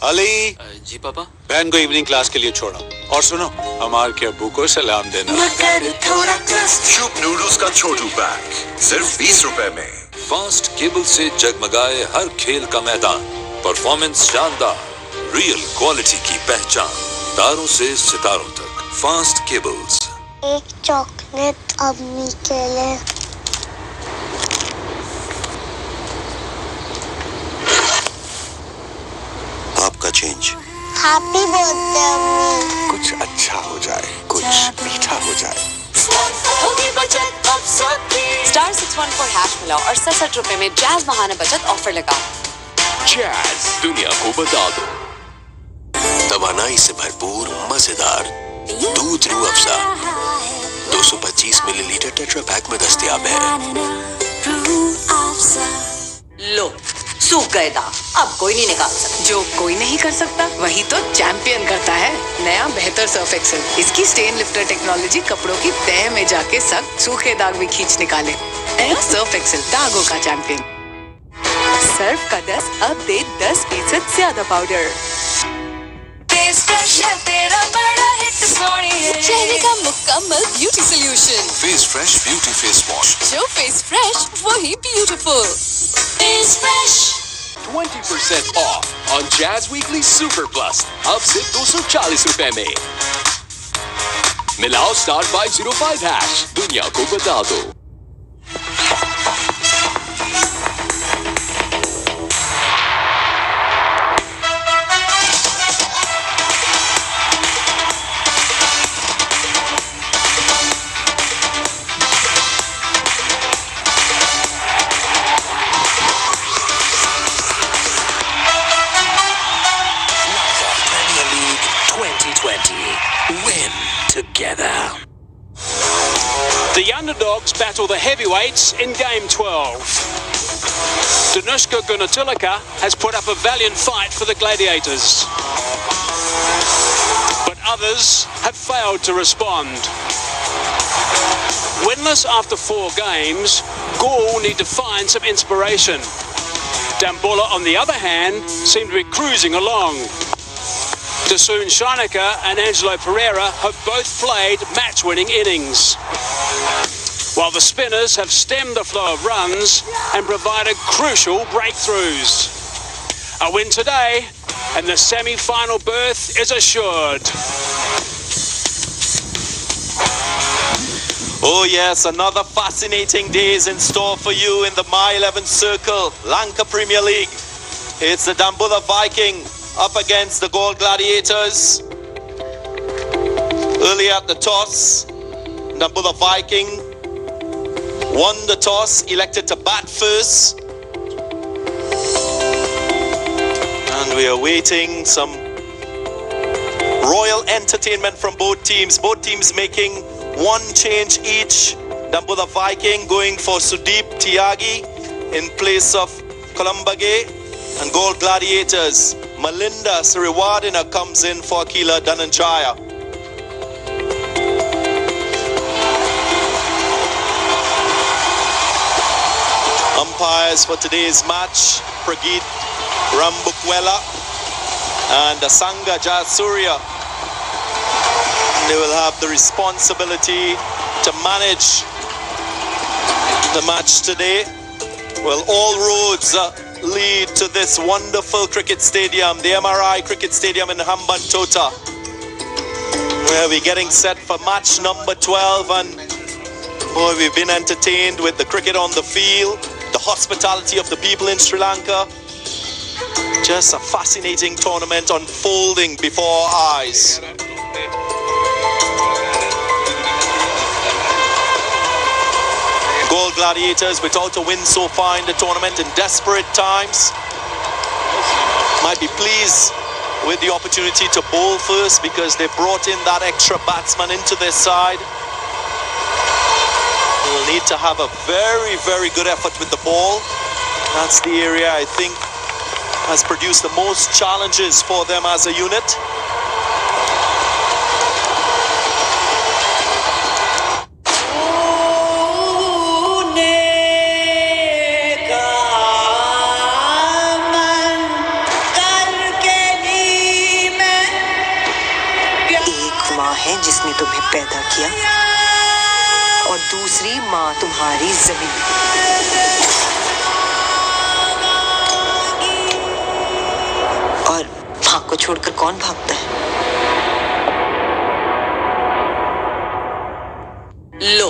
अली। जी पापा। बहन को इवनिंग क्लास के लिए छोड़ा। और सुनो, हमारे के अब्बू को सलाम देना। शुभ नूडल्स का छोटू पैक सिर्फ 20 रुपए में। फास्ट केबल से जगमगाए हर खेल का मैदान, परफॉर्मेंस शानदार, रियल क्वालिटी की पहचान, तारों से सितारों तक, फास्ट केबल्स। एक चॉकलेट अम्मी के लिए। आपका चेंज। हैप्पी बर्थडे अम्मी। कुछ अच्छा हो जाए, कुछ मीठा हो जाए। स्टार 614 हैश मिलाओ और 67 रुपए में जैज महाना बचत ऑफर लगाओ। जैज, दुनिया को बता दो। तवानाई से भरपूर मजेदार दूध Rooh Afza 225 millilitre tetra pack में दस्तयाब है। लो, सूख गए दाग, अब कोई नहीं निकाल सकता। जो कोई नहीं कर सकता वही तो चैंपियन करता है। नया बेहतर सर्फ एक्सेल। इसकी स्टेन लिफ्टर टेक्नोलॉजी कपड़ों की तह में जाके सख्त सूखे दाग भी खींच निकाले। नया सर्फ एक्सेल, दागों का चैंपियन। सर्फ का 10 अब दे 10% ज्यादा पाउडर। चेहरे का मुकम्मल beauty solution. Face fresh beauty face wash. जो फेस फ्रेश वही beautiful. Face fresh. 20% of on jazz weekly super plus अब से 240 रुपए में। मिलाओ स्टार 505 हैश, दुनिया को बता दो। Win together. The underdogs battle the heavyweights in Game 12. Danushka Gunatulika has put up a valiant fight for the Gladiators. But others have failed to respond. Winless after 4 games, Galle need to find some inspiration. Dambulla, on the other hand, seem to be cruising along. Dasun Shanika and Angelo Pereira have both played match-winning innings, while the spinners have stemmed the flow of runs and provided crucial breakthroughs. A win today and the semi-final berth is assured. Oh yes, another fascinating day is in store for you in the My 11 Circle, Lanka Premier League. It's the Dambulla Viking up against the Galle Gladiators. Early at the toss, Dambulla Viking won the toss, elected to bat first. And we are waiting some royal entertainment from both teams. Both teams making one change each. Dambulla Viking going for Sudeep Tyagi in place of Columbage, and Galle Gladiators, Malinda Siriwadina comes in for Akila Dhananjaya. Umpires for today's match, Prageet Rambukwela and Asanga Jasurya. They will have the responsibility to manage the match today. Well, all roads lead to this wonderful cricket stadium, the MRI Cricket Stadium in Hambantota, where we're getting set for match number 12. And boy, we've been entertained with the cricket on the field, the hospitality of the people in Sri Lanka. Just a fascinating tournament unfolding before our eyes. Galle Gladiators without a win so far in the tournament in desperate times. Might be pleased with the opportunity to bowl first because they brought in that extra batsman into their side. They will need to have a very, very good effort with the ball. That's the area I think has produced the most challenges for them as a unit. है जिसने तुम्हें पैदा किया और दूसरी माँ तुम्हारी जमीन। और भाग को छोड़कर कौन भागता है? लो,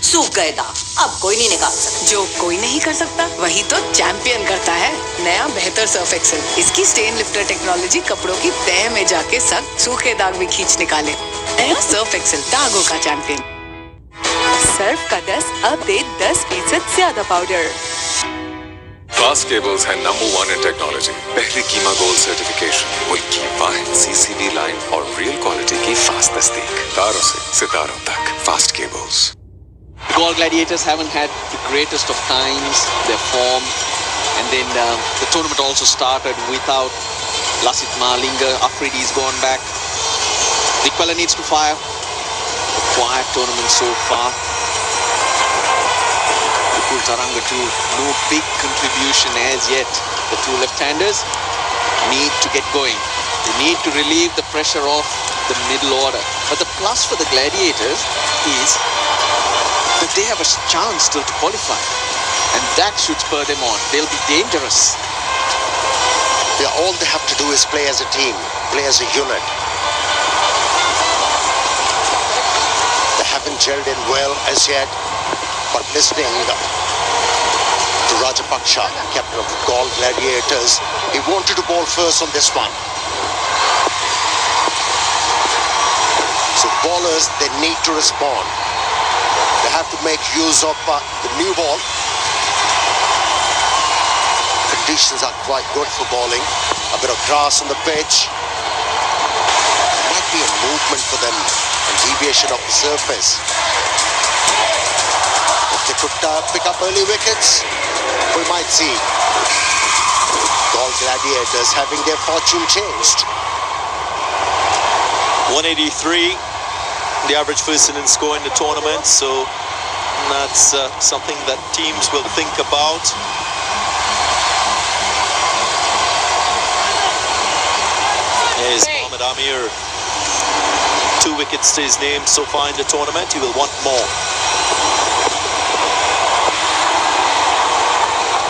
सूख गए दाग, अब कोई नहीं निकाल सकता। जो कोई नहीं कर सकता वही तो चैंपियन करता है। नया बेहतर सर्फ एक्सेल, इसकी स्टेन लिफ्टर टेक्नोलॉजी कपड़ों की तह में जाके सख्त सूखे दाग भी खींच निकाले। नया सर्फ एक्सेल, दागों का चैंपियन। सर्फ का 10 अब दे 10% ज्यादा पाउडर। फास्ट केबल्स है नंबर 1 इन टेक्नोलॉजी। पहली कीमा गोल्ड सर्टिफिकेशन, उनकी वाहिद सीसीबी लाइन और रियल क्वालिटी की फास्ट तस्दीक। तारों से सितारों तक fast cables. The Galle Gladiators haven't had the greatest of times, their form, and then the tournament also started without Lasit Malinga. Afridi's gone back. Iqbal needs to fire. A quiet tournament so far. Chottagram too, no big contribution as yet. The two left-handers need to get going. They need to relieve the pressure off the middle order. But the plus for the Gladiators is that they have a chance still to qualify, and that should spur them on. They'll be dangerous. Yeah, all they have to do is play as a team, play as a unit. They haven't gelled in well as yet, but listening to Rajapaksa, captain of the Galle Gladiators, he wanted to bowl first on this one. So bowlers, they need to respond. They have to make use of the new ball. Conditions are quite good for bowling. A bit of grass on the pitch. There might be a movement for them and deviation of the surface. If they could pick up early wickets, we might see Galle Gladiators having their fortune changed. 183, the average first innings score in the tournament, so that's something that teams will think about. Here's Mohammad Amir, 2 wickets to his name so far in the tournament. He will want more.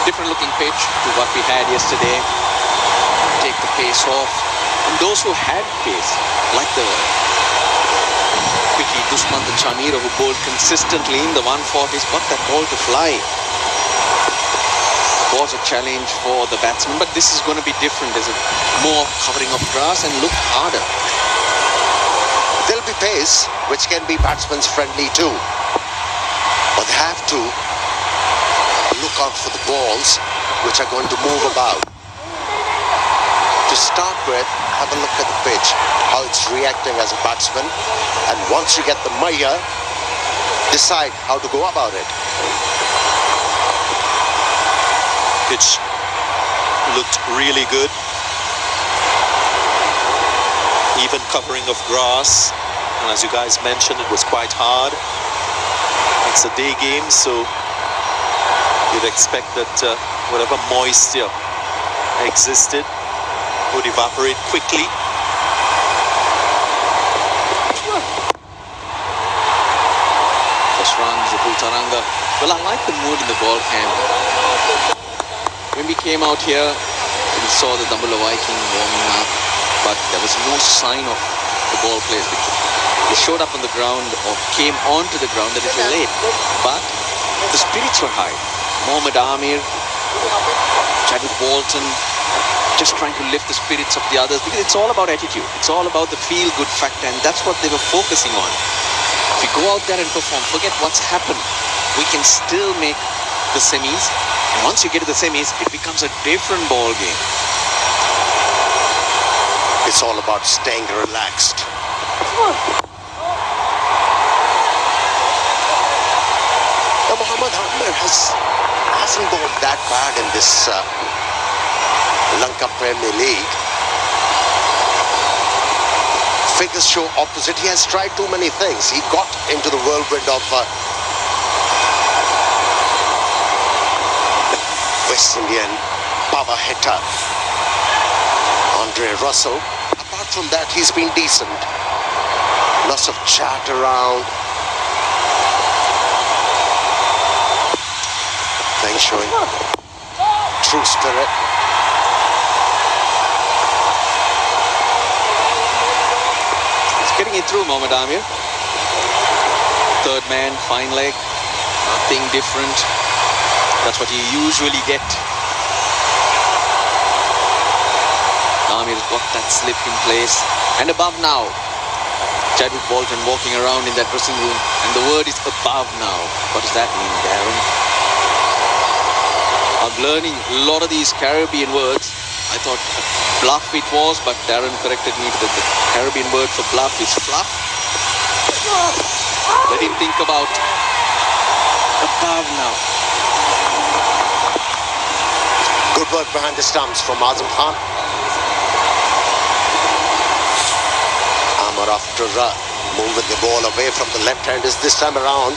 Different looking pitch to what we had yesterday. Take the pace off. And those who had pace, like the quickie Dushmant Chanira, who bowled consistently in the 140s, got that ball to fly. Was a challenge for the batsman, but this is going to be different. There's a more covering of grass and look harder. There'll be pace, which can be batsman's friendly too. But they have to look out for the balls which are going to move about. To start with, have a look at the pitch, how it's reacting as a batsman, and once you get the maya, decide how to go about it. Pitch looked really good. Even covering of grass, and as you guys mentioned, it was quite hard. It's a day game, so you'd expect that whatever moisture existed would evaporate quickly. First runs of Chottagram. Well, I like the mood in the ball camp. When we came out here, we saw the Dambulla Viiking warming up, but there was no sign of the ball players. They showed up on the ground or came onto the ground a little late, but the spirits were high. Mohammad Amir, Chadwick Walton, just trying to lift the spirits of the others, because it's all about attitude. It's all about the feel-good factor, and that's what they were focusing on. If we go out there and perform, forget what's happened, we can still make the semis, and once you get to the semis, it becomes a different ball game. It's all about staying relaxed. Now, Mohammad Amir hasn't bowled that bad in this Lanka Premier League. Figures show opposite. He has tried too many things. He got into the whirlwind of West Indian power hitter Andre Russell. Apart from that, he's been decent. Lots of chat around. Playing showing true spirit. He's getting it through, Mohammad Amir. Third man, fine leg. Nothing different. That's what you usually get. Amir's got that slip in place. And above now. Chadwick Bolton walking around in that dressing room. And the word is above now. What does that mean, Darren? I'm learning a lot of these Caribbean words. I thought bluff it was, but Darren corrected me that the Caribbean word for bluff is fluff. Let him think about above now. Good work behind the stumps from Azam Khan. Amar after moving the ball away from the left-handers this time around.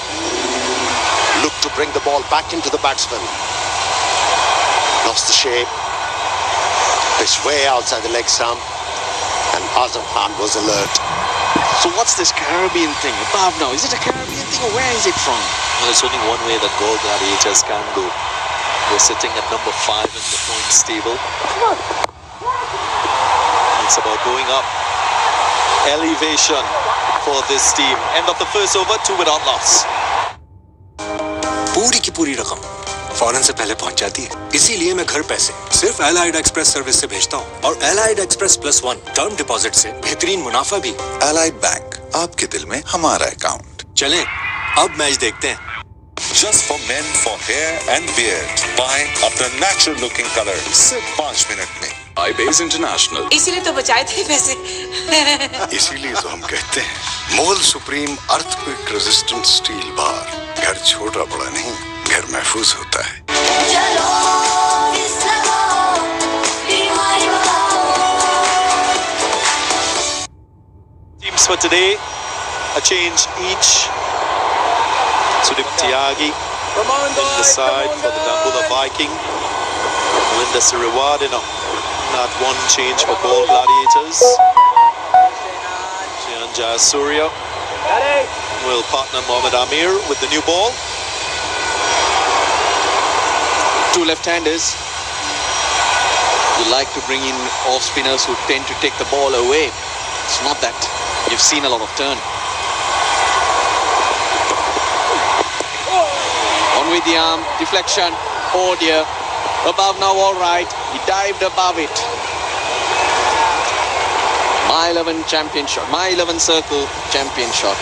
Look to bring the ball back into the batsman. Lost the shape. Pitched way outside the leg stump. And Azam Khan was alert. So what's this Caribbean thing? Above now. Is it a Caribbean thing or where is it from? Well, there's only one way that Gold Gladiators can go. They're sitting at number 5 in the points table. It's about going up. Elevation for this team. End of the first over, 2 without loss. पूरी की पूरी रकम फौरन से पहले पहुंच जाती है, इसीलिए मैं घर पैसे सिर्फ एलाइड एक्सप्रेस सर्विस से भेजता हूं और एलाइड एक्सप्रेस +1 टर्म डिपॉजिट से बेहतरीन मुनाफा भी। एलाइड बैंक, आपके दिल में हमारा अकाउंट। चलें, अब मैच देखते हैं। Just for men for hair and beard. Buy अपना natural looking color सिर्फ 5 मिनट में। iBase International. इसीलिए तो बचाए थे पैसे। इसीलिए तो हम कहते हैं मोल supreme earthquake resistant steel bar. घर छोटा बड़ा नहीं, घर महफूज होता है। Teams for today, a change each. Sudip Tyagi in the side for the Dambulla Viking. Linda Siriwadina, not one change for Gold Gladiators. Janja Surya will partner Mohammad Amir with the new ball. 2 left-handers. You like to bring in off-spinners who tend to take the ball away. It's not that. You've seen a lot of turn. On with the arm, deflection, oh dear. Above now, all right. He dived above it. My 11 champion shot, my 11 circle champion shot.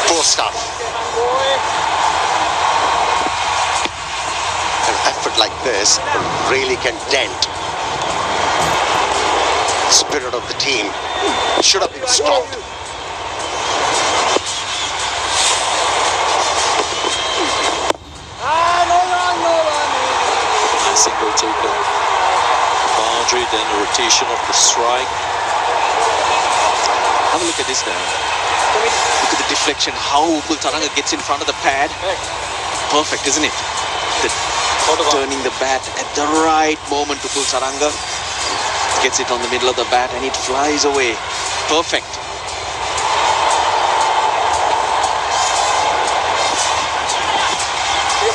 Poor stuff. An effort like this really can dent the spirit of the team. Should have been stopped. Single taken. Boundary, then a rotation of the strike. Have a look at this now. Look at the deflection, how Chottagram gets in front of the pad. Perfect, isn't it? Turning the bat at the right moment to Chottagram. Gets it on the middle of the bat and it flies away. Perfect.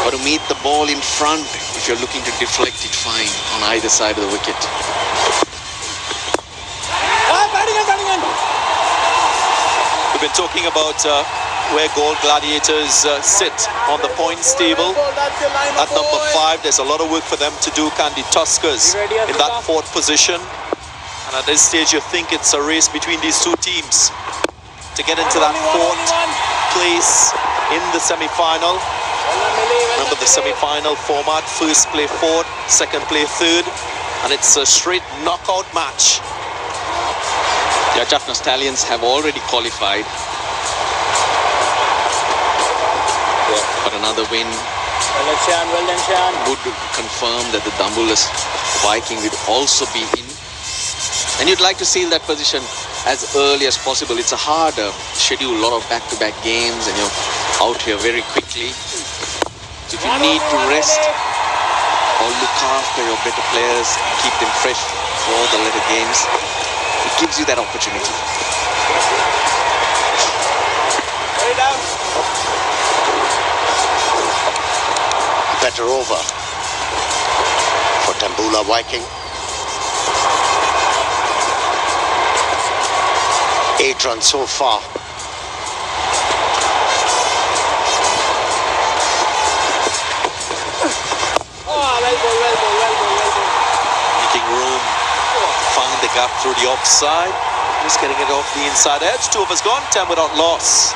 Got to meet the ball in front if you're looking to deflect it fine on either side of the wicket. We've been talking about where Gold Gladiators sit on the points table. At number 5, there's a lot of work for them to do. Candy Tuskers in that 4th position. And at this stage, you think it's a race between these 2 teams to get into that 4th place in the semi-final. Remember the semi-final format, first play 4th, second play 3rd, and it's a straight knockout match. The Jaffna Stallions have already qualified. But another win would confirm that the Dambulla Viking would also be in. And you'd like to seal that position as early as possible. It's a hard schedule, a lot of back-to-back games, and you're out here very quickly. If you need to rest or look after your better players, keep them fresh for the later games, it gives you that opportunity. better over for Dambulla Viking. 8 runs so far. Making room, find the gap through the offside. Just getting it off the inside edge. 2 overs gone, 10 without loss.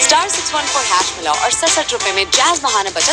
*614# मिलाओ और 67 रुपए में jazz महाना बचत